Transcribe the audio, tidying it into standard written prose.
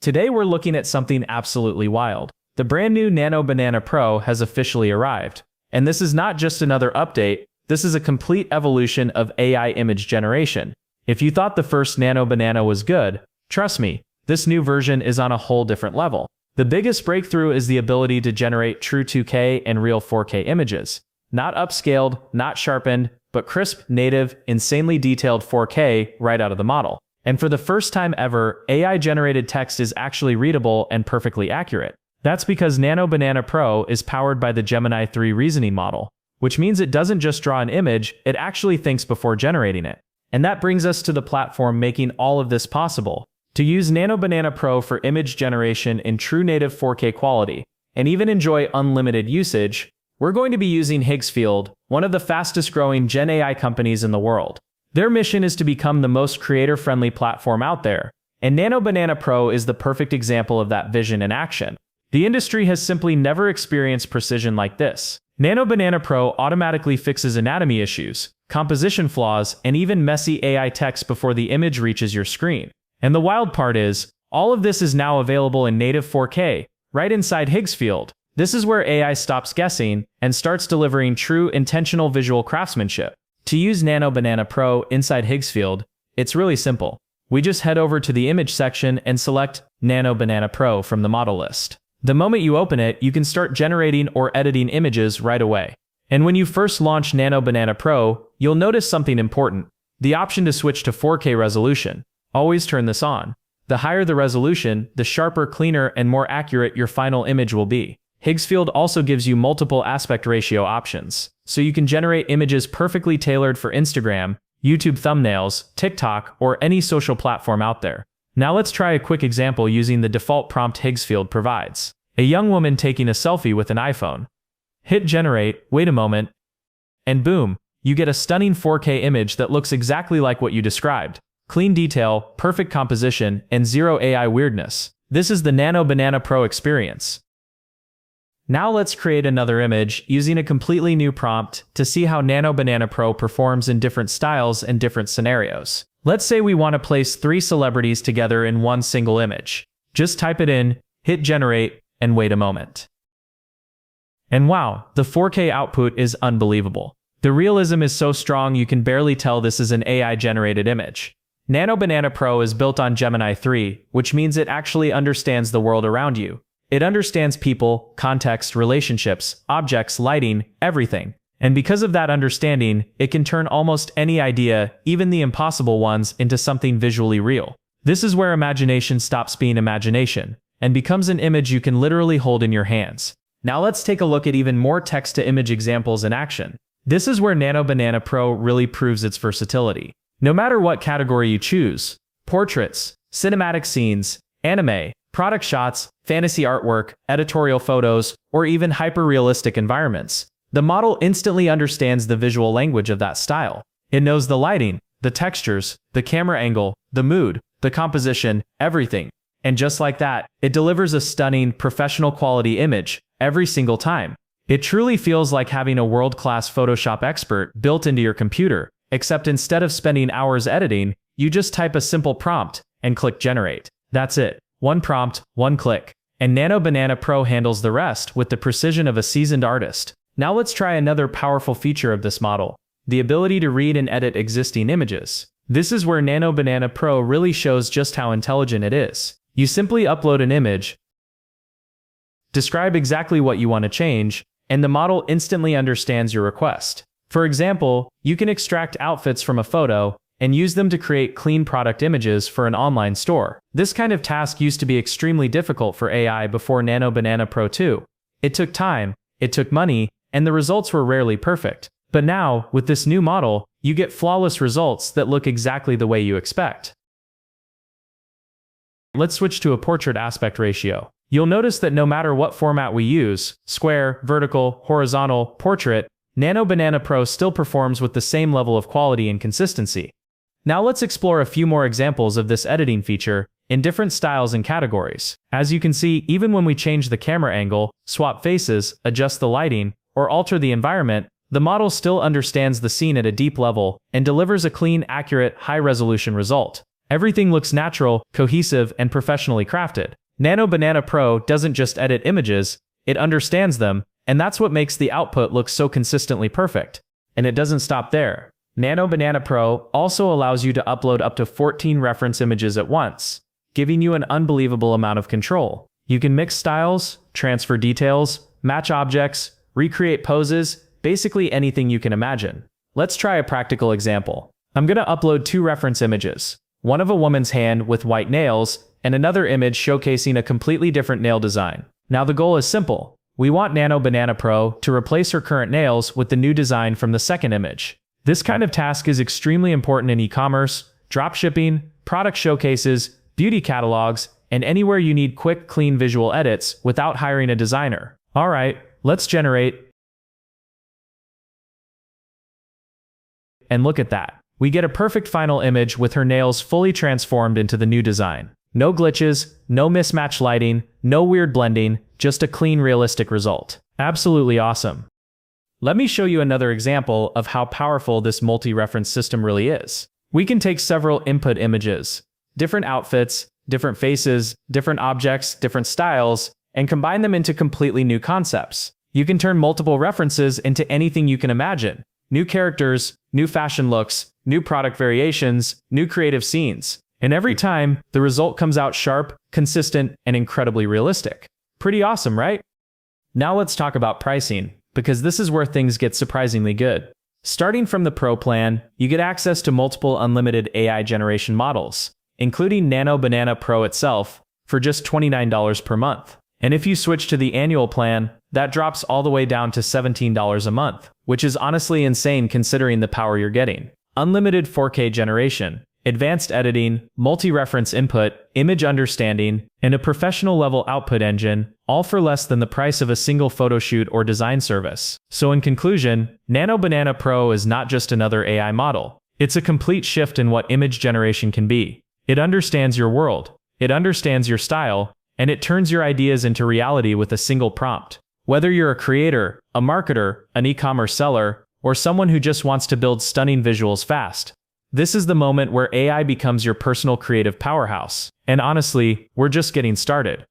Today we're looking at something absolutely wild. The brand new Nano Banana Pro has officially arrived. And this is not just another update, this is a complete evolution of AI image generation. If you thought the first Nano Banana was good, trust me, this new version is on a whole different level. The biggest breakthrough is the ability to generate true 2K and real 4K images. Not upscaled, not sharpened, but crisp, native, insanely detailed 4K right out of the model. And for the first time ever, AI-generated text is actually readable and perfectly accurate. That's because Nano Banana Pro is powered by the Gemini 3 reasoning model, which means it doesn't just draw an image, it actually thinks before generating it. And that brings us to the platform making all of this possible. To use Nano Banana Pro for image generation in true native 4K quality, and even enjoy unlimited usage, we're going to be using Higsfield, one of the fastest growing Gen AI companies in the world. Their mission is to become the most creator-friendly platform out there, and Nano Banana Pro is the perfect example of that vision in action. The industry has simply never experienced precision like this. Nano Banana Pro automatically fixes anatomy issues, composition flaws, and even messy AI text before the image reaches your screen. And the wild part is, all of this is now available in native 4K, right inside Higsfield. This is where AI stops guessing and starts delivering true intentional visual craftsmanship. To use Nano Banana Pro inside Higsfield, it's really simple. We just head over to the image section and select Nano Banana Pro from the model list. The moment you open it, you can start generating or editing images right away. And when you first launch Nano Banana Pro, you'll notice something important: the option to switch to 4K resolution. Always turn this on. The higher the resolution, the sharper, cleaner, and more accurate your final image will be. Higsfield also gives you multiple aspect ratio options, so you can generate images perfectly tailored for Instagram, YouTube thumbnails, TikTok, or any social platform out there. Now let's try a quick example using the default prompt Higsfield provides. A young woman taking a selfie with an iPhone. Hit generate, wait a moment, and boom, you get a stunning 4K image that looks exactly like what you described. Clean detail, perfect composition, and zero AI weirdness. This is the Nano Banana Pro experience. Now let's create another image using a completely new prompt to see how Nano Banana Pro performs in different styles and different scenarios. Let's say we want to place 3 celebrities together in one single image. Just type it in, hit generate, and wait a moment. And wow, the 4K output is unbelievable. The realism is so strong you can barely tell this is an AI-generated image. Nano Banana Pro is built on Gemini 3, which means it actually understands the world around you. It understands people, context, relationships, objects, lighting, everything. And because of that understanding, it can turn almost any idea, even the impossible ones, into something visually real. This is where imagination stops being imagination and becomes an image you can literally hold in your hands. Now let's take a look at even more text-to-image examples in action. This is where Nano Banana Pro really proves its versatility. No matter what category you choose, portraits, cinematic scenes, anime, product shots, fantasy artwork, editorial photos, or even hyper-realistic environments, the model instantly understands the visual language of that style. It knows the lighting, the textures, the camera angle, the mood, the composition, everything. And just like that, it delivers a stunning, professional quality image every single time. It truly feels like having a world-class Photoshop expert built into your computer, except instead of spending hours editing, you just type a simple prompt and click generate. That's it. One prompt, one click. And Nano Banana Pro handles the rest with the precision of a seasoned artist. Now let's try another powerful feature of this model: the ability to read and edit existing images. This is where Nano Banana Pro really shows just how intelligent it is. You simply upload an image, describe exactly what you want to change, and the model instantly understands your request. For example, you can extract outfits from a photo and use them to create clean product images for an online store. This kind of task used to be extremely difficult for AI before Nano Banana Pro 2. It took time, it took money, and the results were rarely perfect. But now, with this new model, you get flawless results that look exactly the way you expect. Let's switch to a portrait aspect ratio. You'll notice that no matter what format we use, square, vertical, horizontal, portrait, Nano Banana Pro still performs with the same level of quality and consistency. Now let's explore a few more examples of this editing feature in different styles and categories. As you can see, even when we change the camera angle, swap faces, adjust the lighting, or alter the environment, the model still understands the scene at a deep level and delivers a clean, accurate, high-resolution result. Everything looks natural, cohesive, and professionally crafted. Nano Banana Pro doesn't just edit images, it understands them, and that's what makes the output look so consistently perfect. And it doesn't stop there. Nano Banana Pro also allows you to upload up to 14 reference images at once, giving you an unbelievable amount of control. You can mix styles, transfer details, match objects, recreate poses, basically anything you can imagine. Let's try a practical example. I'm going to upload 2 reference images, one of a woman's hand with white nails, and another image showcasing a completely different nail design. Now the goal is simple. We want Nano Banana Pro to replace her current nails with the new design from the second image. This kind of task is extremely important in e-commerce, dropshipping, product showcases, beauty catalogs, and anywhere you need quick, clean visual edits without hiring a designer. Alright, let's generate. And look at that. We get a perfect final image with her nails fully transformed into the new design. No glitches, no mismatched lighting, no weird blending, just a clean, realistic result. Absolutely awesome. Let me show you another example of how powerful this multi-reference system really is. We can take several input images, different outfits, different faces, different objects, different styles, and combine them into completely new concepts. You can turn multiple references into anything you can imagine. New characters, new fashion looks, new product variations, new creative scenes. And every time, the result comes out sharp, consistent, and incredibly realistic. Pretty awesome, right? Now let's talk about pricing, because this is where things get surprisingly good. Starting from the Pro plan, you get access to multiple unlimited AI generation models, including Nano Banana Pro itself, for just $29 per month. And if you switch to the annual plan, that drops all the way down to $17 a month, which is honestly insane considering the power you're getting. Unlimited 4K generation, advanced editing, multi-reference input, image understanding, and a professional-level output engine, all for less than the price of a single photo shoot or design service. So in conclusion, Nano Banana Pro is not just another AI model. It's a complete shift in what image generation can be. It understands your world, it understands your style, and it turns your ideas into reality with a single prompt. Whether you're a creator, a marketer, an e-commerce seller, or someone who just wants to build stunning visuals fast, this is the moment where AI becomes your personal creative powerhouse. And honestly, we're just getting started.